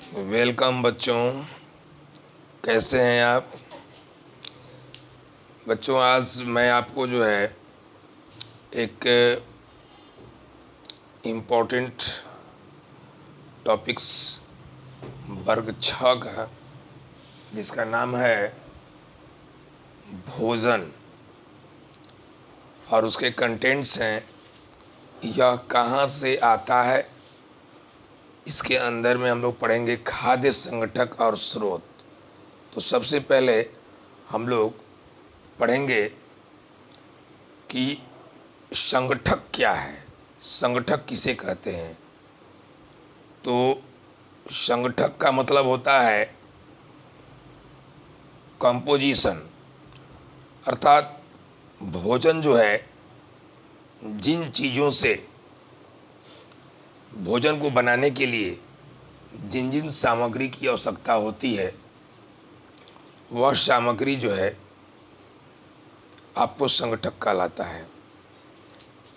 Welcome बच्चों, कैसे हैं आप बच्चों। आज मैं आपको जो है एक इम्पोर्टेंट टॉपिक्स वर्ग 6 का, जिसका नाम है भोजन, और उसके कंटेंट्स हैं यह कहाँ से आता है। इसके अंदर में हम लोग पढ़ेंगे खाद्य संगठक और स्रोत। तो सबसे पहले हम लोग पढ़ेंगे कि संगठक क्या है, संगठक किसे कहते हैं। तो संगठक का मतलब होता है कंपोजिशन, अर्थात भोजन जो है, जिन चीज़ों से भोजन को बनाने के लिए जिन जिन सामग्री की आवश्यकता होती है, वह सामग्री जो है आपको संगठक कहलाता है।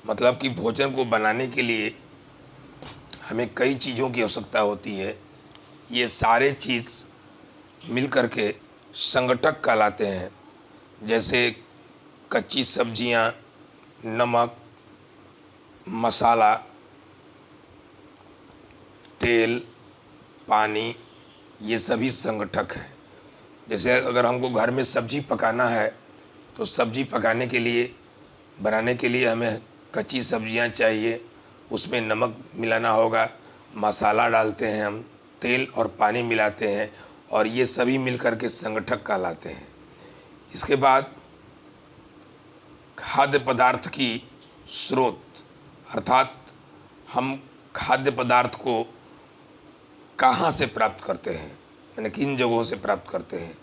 मतलब कि भोजन को बनाने के लिए हमें कई चीज़ों की आवश्यकता होती है, ये सारे चीज़ मिल कर के संगठक कहलाते हैं। जैसे कच्ची सब्जियां, नमक, मसाला, तेल, पानी, ये सभी संगठक हैं। जैसे अगर हमको घर में सब्जी पकाना है तो सब्जी पकाने के लिए, बनाने के लिए हमें कच्ची सब्जियां चाहिए, उसमें नमक मिलाना होगा, मसाला डालते हैं हम, तेल और पानी मिलाते हैं, और ये सभी मिलकर के संगठक कहलाते हैं। इसके बाद खाद्य पदार्थ की स्रोत, अर्थात हम खाद्य पदार्थ को कहाँ से प्राप्त करते हैं, यानी किन जगहों से प्राप्त करते हैं।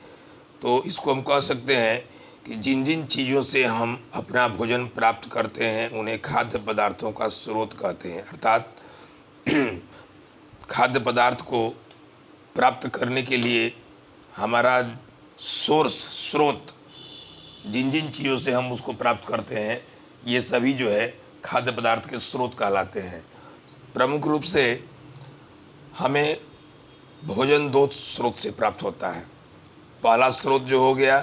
तो इसको हम कह सकते हैं कि जिन जिन चीज़ों से हम अपना भोजन प्राप्त करते हैं उन्हें खाद्य पदार्थों का स्रोत कहते हैं। अर्थात खाद्य पदार्थ को प्राप्त करने के लिए हमारा स्रोत, जिन जिन चीज़ों से हम उसको प्राप्त करते हैं, ये सभी जो है खाद्य पदार्थ के स्रोत कहलाते हैं। प्रमुख रूप से हमें भोजन दो स्रोत से प्राप्त होता है। पहला स्रोत जो हो गया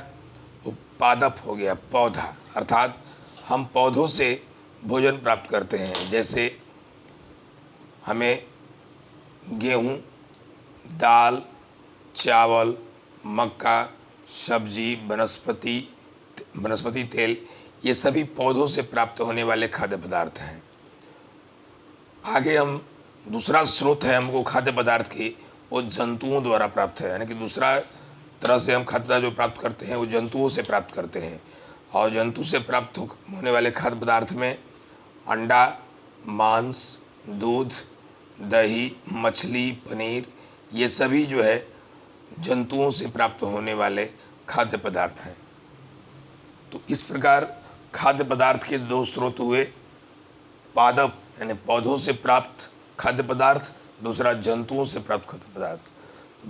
वो पादप हो गया, पौधा, अर्थात हम पौधों से भोजन प्राप्त करते हैं। जैसे हमें गेहूँ, दाल, चावल, मक्का, सब्जी, वनस्पति तेल, ये सभी पौधों से प्राप्त होने वाले खाद्य पदार्थ हैं। आगे हम दूसरा स्रोत है हमको खाद्य पदार्थ की, वो जंतुओं द्वारा प्राप्त है। यानी कि दूसरा तरह से हम खाद्य पदार्थ जो प्राप्त करते हैं वो जंतुओं से प्राप्त करते हैं। और जंतु से प्राप्त होने वाले खाद्य पदार्थ में अंडा, मांस, दूध, दही, मछली, पनीर, ये सभी जो है जंतुओं से प्राप्त होने वाले खाद्य पदार्थ हैं। तो इस प्रकार खाद्य पदार्थ के दो स्रोत हुए, पादप यानी पौधों से प्राप्त खाद्य पदार्थ, दूसरा जंतुओं से प्राप्त खाद्य पदार्थ।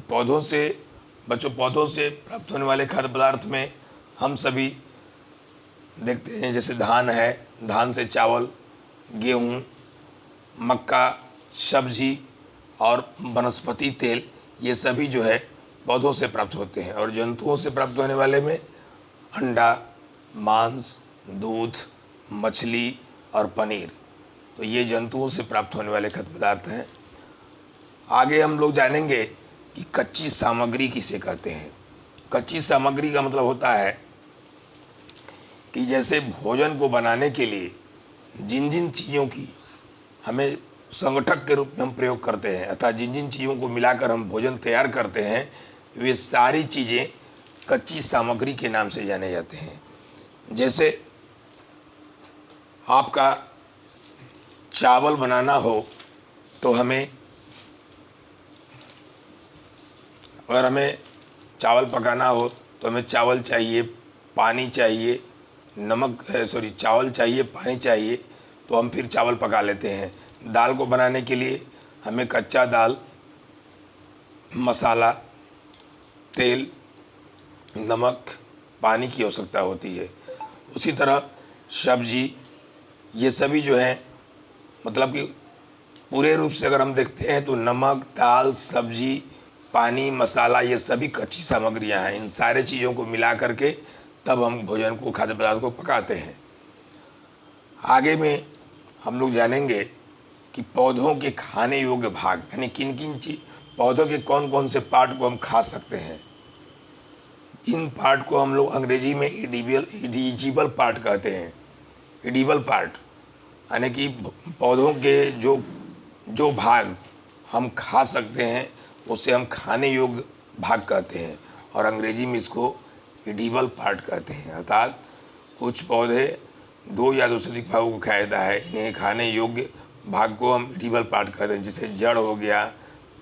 पौधों से प्राप्त होने वाले खाद्य पदार्थ में हम सभी देखते हैं, जैसे धान है, धान से चावल, गेहूँ, मक्का, सब्जी और वनस्पति तेल, ये सभी जो है पौधों से प्राप्त होते हैं। और जंतुओं से प्राप्त होने वाले में अंडा, मांस, दूध, मछली और पनीर, तो ये जंतुओं से प्राप्त होने वाले खाद्य पदार्थ हैं। आगे हम लोग जानेंगे कि कच्ची सामग्री किसे कहते हैं। कच्ची सामग्री का मतलब होता है कि जैसे भोजन को बनाने के लिए जिन जिन चीज़ों की हमें संगठक के रूप में हम प्रयोग करते हैं, अर्थात जिन जिन चीज़ों को मिलाकर हम भोजन तैयार करते हैं, वे सारी चीज़ें कच्ची सामग्री के नाम से जाने जाते हैं। जैसे आपका चावल बनाना हो तो अगर हमें चावल पकाना हो तो हमें चावल चाहिए, पानी चाहिए, चावल चाहिए, पानी चाहिए, तो हम फिर चावल पका लेते हैं। दाल को बनाने के लिए हमें कच्चा दाल, मसाला, तेल, नमक, पानी की आवश्यकता होती है। उसी तरह सब्जी, ये सभी जो हैं, मतलब कि पूरे रूप से अगर हम देखते हैं तो नमक, दाल, सब्जी, पानी, मसाला, ये सभी कच्ची सामग्रियां हैं। इन सारे चीज़ों को मिला करके तब हम भोजन को, खाद्य पदार्थ को पकाते हैं। आगे में हम लोग जानेंगे कि पौधों के खाने योग्य भाग, यानी किन किन चीज, पौधों के कौन कौन से पार्ट को हम खा सकते हैं। इन पार्ट को हम लोग अंग्रेजी में इडिजिबल पार्ट कहते हैं। इडिबल पार्ट यानी कि पौधों के जो जो भाग हम खा सकते हैं उसे हम खाने योग्य भाग कहते हैं, और अंग्रेजी में इसको इडिबल पार्ट कहते हैं। अर्थात कुछ पौधे 2 या 2 से अधिक भागों को खाया जाता है। इन्हें खाने योग्य भाग को हम इडिबल पार्ट कहते हैं, जैसे जड़ हो गया,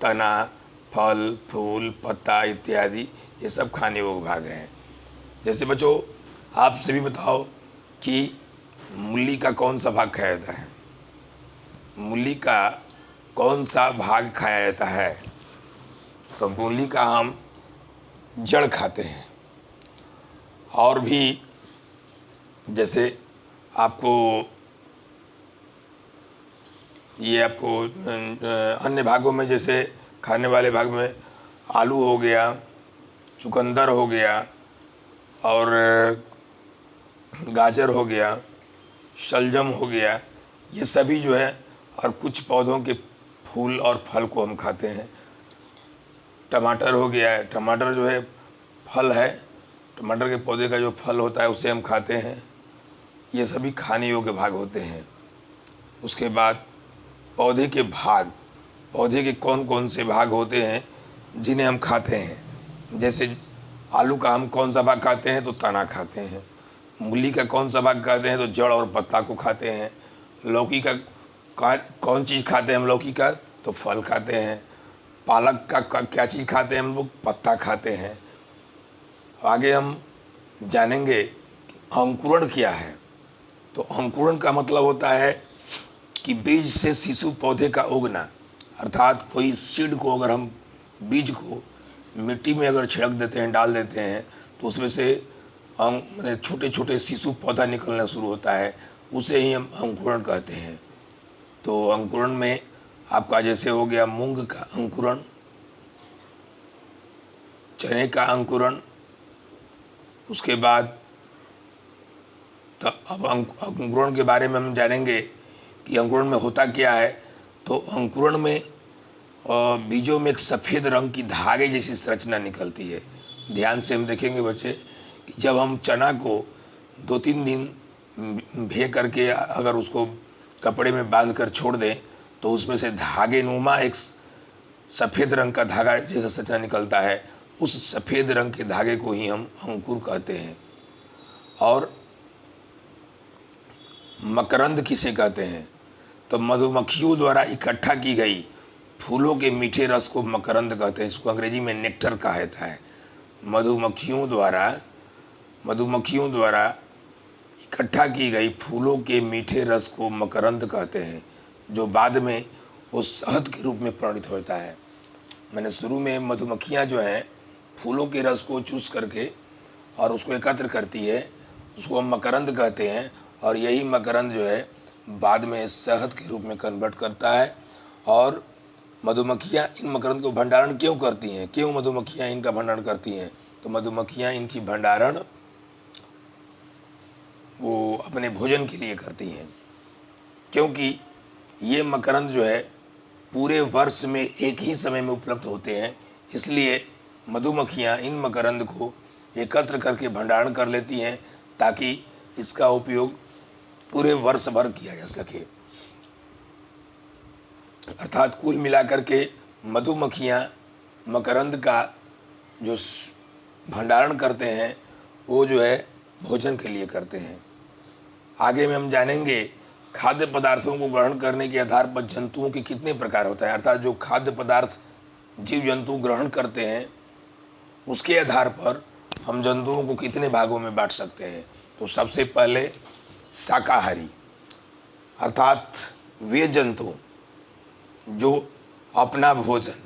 तना, फल, फूल, पत्ता इत्यादि, ये सब खाने योग्य भाग हैं। जैसे बच्चों, आप सभी बताओ कि मूली का कौन सा भाग खाया जाता है? मूली का कौन सा भाग खाया जाता है? तो मूली का हम जड़ खाते हैं। और भी जैसे आपको अन्य भागों में, जैसे खाने वाले भाग में आलू हो गया, चुकंदर हो गया, और गाजर हो गया, शलजम हो गया, ये सभी जो है, और कुछ पौधों के फूल और फल को हम खाते हैं। टमाटर हो गया, टमाटर जो है फल है, टमाटर के पौधे का जो फल होता है उसे हम खाते हैं। ये सभी खाने योग्य भाग होते हैं। उसके बाद पौधे के भाग, पौधे के कौन कौन से भाग होते हैं जिन्हें हम खाते हैं। जैसे आलू का हम कौन सा भाग खाते हैं? तो तना खाते हैं। मूली का कौन सा भाग खाते हैं? तो जड़ और पत्ता को खाते हैं। लौकी का कौन चीज़ खाते हैं हम? लौकी का तो फल खाते हैं। पालक का क्या चीज़ खाते हैं हम लोग? पत्ता खाते हैं। आगे हम जानेंगे कि अंकुरण क्या है। तो अंकुरण का मतलब होता है कि बीज से शिशु पौधे का उगना। अर्थात कोई सीड को, अगर हम बीज को मिट्टी में अगर छिड़क देते हैं, डाल देते हैं, तो उसमें से छोटे छोटे शिशु पौधा निकलना शुरू होता है, उसे ही हम अंकुरण कहते हैं। तो अंकुरण में आपका जैसे हो गया मूंग का अंकुरण, चने का अंकुरण। उसके बाद तो अब अंकुरण के बारे में हम जानेंगे कि अंकुरण में होता क्या है। तो अंकुरण में बीजों में एक सफ़ेद रंग की धागे जैसी संरचना निकलती है। ध्यान से हम देखेंगे बच्चे कि जब हम चना को 2-3 दिन भे करके अगर उसको कपड़े में बांध कर छोड़ दें, तो उसमें से धागे नुमा एक सफ़ेद रंग का धागा जैसा संरचना निकलता है। उस सफ़ेद रंग के धागे को ही हम अंकुर कहते हैं। और मकरंद किसे कहते हैं? तो मधुमक्खियों द्वारा इकट्ठा की गई फूलों के मीठे रस को मकरंद कहते हैं। इसको अंग्रेजी में नेक्टर कहा जाता है। मधुमक्खियों द्वारा इकट्ठा की गई फूलों के मीठे रस को मकरंद कहते हैं, जो बाद में वो शहद के रूप में परिणित होता है। मैंने शुरू में मधुमक्खियाँ जो हैं फूलों के रस को चूस करके और उसको एकत्र करती है, उसको हम मकरंद कहते हैं। और यही मकरंद जो है बाद में शहद के रूप में कन्वर्ट करता है। और मधुमक्खियाँ इन मकरंद को भंडारण क्यों करती हैं? क्यों मधुमक्खियाँ इनका भंडारण करती हैं? तो मधुमक्खियाँ इनकी भंडारण वो अपने भोजन के लिए करती हैं, क्योंकि ये मकरंद जो है पूरे वर्ष में एक ही समय में उपलब्ध होते हैं। इसलिए मधुमक्खियाँ इन मकरंद को एकत्र करके भंडारण कर लेती हैं, ताकि इसका उपयोग पूरे वर्ष भर किया जा सके। अर्थात कुल मिलाकर के मधुमक्खियाँ मकरंद का जो भंडारण करते हैं वो जो है भोजन के लिए करते हैं। आगे में हम जानेंगे खाद्य पदार्थों को ग्रहण करने के आधार पर जंतुओं के कितने प्रकार होता है। अर्थात जो खाद्य पदार्थ जीव जंतु ग्रहण करते हैं उसके आधार पर हम जंतुओं को कितने भागों में बांट सकते हैं। तो सबसे पहले शाकाहारी, अर्थात वे जंतु जो अपना भोजन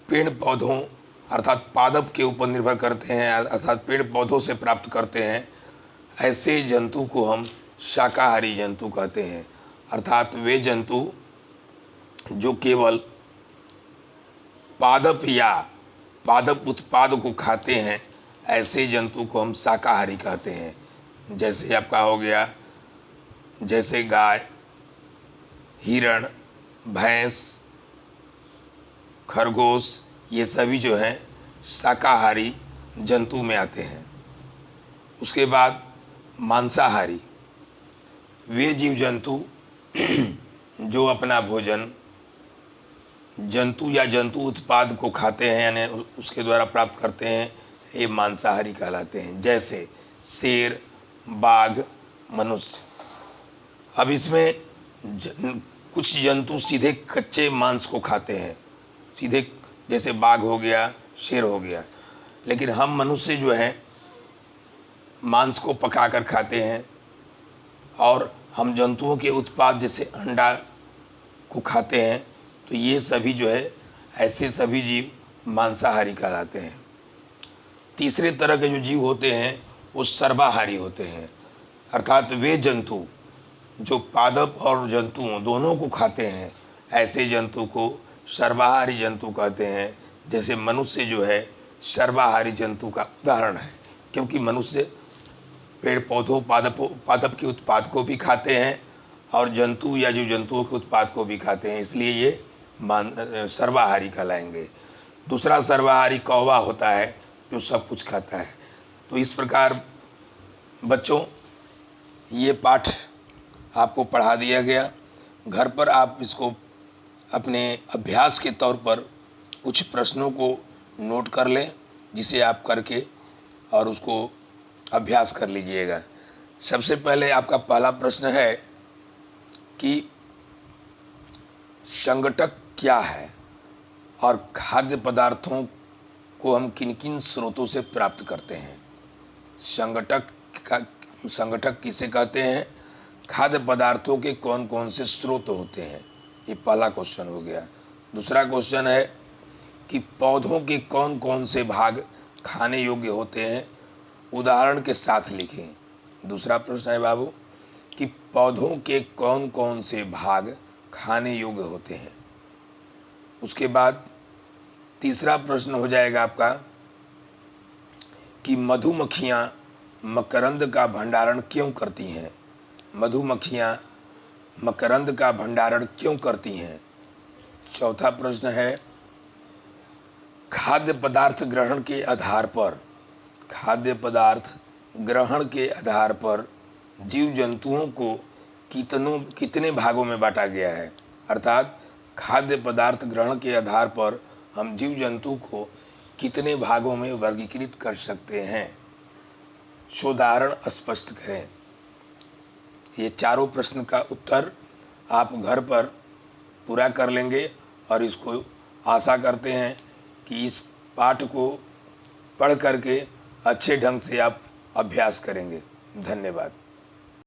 पेड़ पौधों अर्थात पादप के ऊपर निर्भर करते हैं, अर्थात पेड़ पौधों से प्राप्त करते हैं, ऐसे जंतु को हम शाकाहारी जंतु कहते हैं। अर्थात वे जंतु जो केवल पादप या पादप उत्पाद को खाते हैं ऐसे जंतु को हम शाकाहारी कहते हैं। जैसे आपका हो गया, जैसे गाय, हिरण, भैंस, खरगोश, ये सभी जो हैं शाकाहारी जंतु में आते हैं। उसके बाद मांसाहारी, वे जीव जंतु जो अपना भोजन जंतु या जंतु उत्पाद को खाते हैं यानी उसके द्वारा प्राप्त करते हैं, ये मांसाहारी कहलाते हैं। जैसे शेर, बाघ, मनुष्य। अब इसमें कुछ जंतु सीधे कच्चे मांस को खाते हैं, सीधे, जैसे बाघ हो गया, शेर हो गया। लेकिन हम मनुष्य जो हैं मांस को पकाकर खाते हैं, और हम जंतुओं के उत्पाद जैसे अंडा को खाते हैं। तो ये सभी जो है ऐसे सभी जीव मांसाहारी कहलाते हैं। तीसरे तरह के जो जीव होते हैं वो सर्वाहारी होते हैं, अर्थात वे जंतु जो पादप और जंतुओं दोनों को खाते हैं, ऐसे जंतु को सर्वाहारी जंतु कहते हैं। जैसे मनुष्य जो है सर्वाहारी जंतु का उदाहरण है, क्योंकि मनुष्य पेड़ पौधों पादप के उत्पाद को भी खाते हैं और जंतु या जीव जंतुओं के उत्पाद को भी खाते हैं, इसलिए ये सर्वाहारी कहलाएंगे। दूसरा सर्वाहारी कौवा होता है जो सब कुछ खाता है। तो इस प्रकार बच्चों ये पाठ आपको पढ़ा दिया गया। घर पर आप इसको अपने अभ्यास के तौर पर कुछ प्रश्नों को नोट कर लें, जिसे आप करके और उसको अभ्यास कर लीजिएगा। सबसे पहले आपका पहला प्रश्न है कि संगठक क्या है और खाद्य पदार्थों को हम किन किन स्रोतों से प्राप्त करते हैं। संगठक किसे कहते हैं, खाद्य पदार्थों के कौन कौन से स्रोत होते हैं, ये पहला क्वेश्चन हो गया। दूसरा क्वेश्चन है कि पौधों के कौन कौन से भाग खाने योग्य होते हैं, उदाहरण के साथ लिखें। दूसरा प्रश्न है बाबू कि पौधों के कौन कौन से भाग खाने योग्य होते हैं। उसके बाद तीसरा प्रश्न हो जाएगा आपका कि मधुमक्खियाँ मकरंद का भंडारण क्यों करती हैं। मधुमक्खियाँ मकरंद का भंडारण क्यों करती हैं। चौथा प्रश्न है खाद्य पदार्थ ग्रहण के आधार पर जीव जंतुओं को कितने भागों में बांटा गया है। अर्थात खाद्य पदार्थ ग्रहण के आधार पर हम जीव जंतु को कितने भागों में वर्गीकृत कर सकते हैं, उदाहरण स्पष्ट करें। ये चारों प्रश्न का उत्तर आप घर पर पूरा कर लेंगे और इसको आशा करते हैं कि इस पाठ को पढ़ करके अच्छे ढंग से आप अभ्यास करेंगे। धन्यवाद।